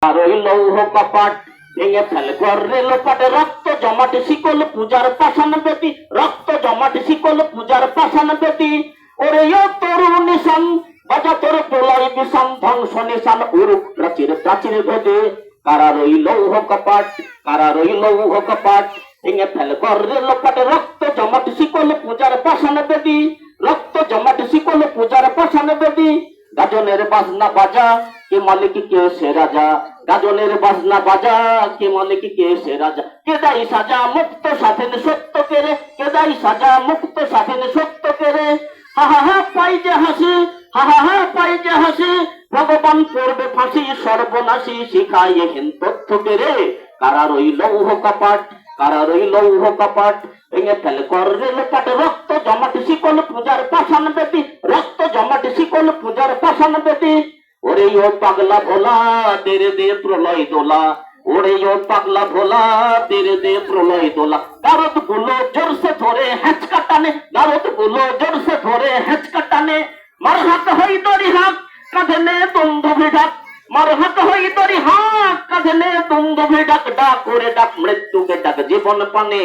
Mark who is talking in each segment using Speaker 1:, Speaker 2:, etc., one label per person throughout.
Speaker 1: আর ওই লৌহ কপাট ভেঙে ফেলে গর্রে লোপাটে রক্ত জমাটে শিকল পূজার পাষাণ বেদি রক্ত জমাটে শিকল পূজার পাষাণ বেদি ওরে ও তরু নিশান বাজা তোর প্রলয় বিষান ধ্বংস নিশান উরুক প্রাচীর প্রাচীর ভেদে কারার ওই লৌহ কপাট কারার ওই লৌহ কপাট ভেঙে ফেলে গর্রে লোপাটে রক্ত জমাটে শিকল পূজার পাষাণ বেদি রক্ত জমাটে শিকল পূজার পাষাণ বেদি গাজনের বাজনা বাজা কে মালিক কে সে রাজা গাজনের বাজনা বাজা কে মালিক কে সে রাজা কে দাই সাজা মুক্ত স্বাধীন সত্য কেরে কে দাই সাজা মুক্ত স্বাধীন সত্য কেরে হা হা হা পাই যে হাসি হা হা হা পাই যে হাসি ভগবান করবে ফাঁসি সর্বনাশী শিখাই এহেন তথ্য কেরে কারার ওই লৌহ কপাট কারার ওই লৌহ কপাট ভেঙে ফেলে গর্রে লোপাটে রক্ত জমাটে শিকল পূজার পাষাণ বেদি রক্ত জমাটে শিকল পূজার পাষাণ বেদি ওরে ও পাগলা ভোলা তেরে দে প্রলয় দোলা ওরে ও পাগলা ভোলা তেরে দে প্রলয় দোলা গারদ গুলো জোরসে ধরে হেঁচকা টানে গারদ গুলো জোরসে ধরে হেঁচকা টানে মার হাত হই দড়ি হাত কাঁধে নে দুন্দু ভিড়াক মার হাত হই দড়ি হাত কাঁধে নে দুন্দু ভিড়াক ডাক করে ডাক মৃত্যুকে ডাক জীবন পানে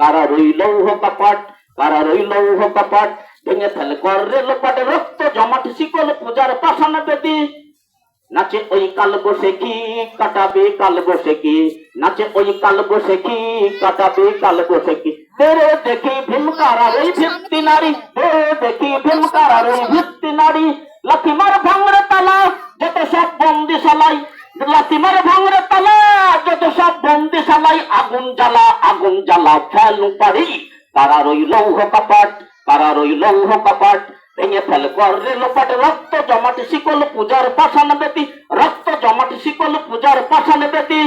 Speaker 1: কারার ওই লৌহ কপাট কারার ওই লৌহ কপাট ভেঙে ফেলে গর্রে লোপাটে রক্ত জমাটে শিকল পূজার পাষাণ বেদি নাচে ওই কাল বসে কি কাটাবে কাল বসে কি নাচে ওই কাল বসে কি কাটাবে কাল বসে কি তেরে দেখি ভীমকারার ওই ভিত্তি নারী তেরে দেখি ভীমকারার ওই ভিত্তি নারী লাথিমার ভাঙরে তালা যত সব বন্দিশালাই লাথিমার ভাঙরে তালা যত সব বন্দিশালাই আগুন জ্বালা ফেলু পারি কারার ওই লৌহ কপাট কারার ওই লৌহ কপাট ভেঙে ফেলে গর্রে লোপাটে রক্ত জমাটে শিকল পূজার পাষাণ বেদি রক্ত জমাটে শিকল পূজার পাষাণ বেদি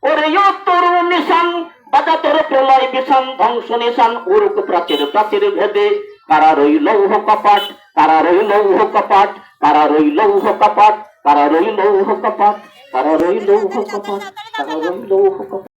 Speaker 1: ওরে ও তরু নিশান বাজা তোর প্রলয় বিষান ধ্বংস নিশান উরুক প্রাচীর প্রাচীর ভেদে কারার ওই লৌহ কপাট কারার ওই লৌহ কপাট কারার ওই লৌহ কপাট কারার ওই লৌহ কপাট কারার ওই লৌহ কপাট কারার ওই লৌহ কপাট।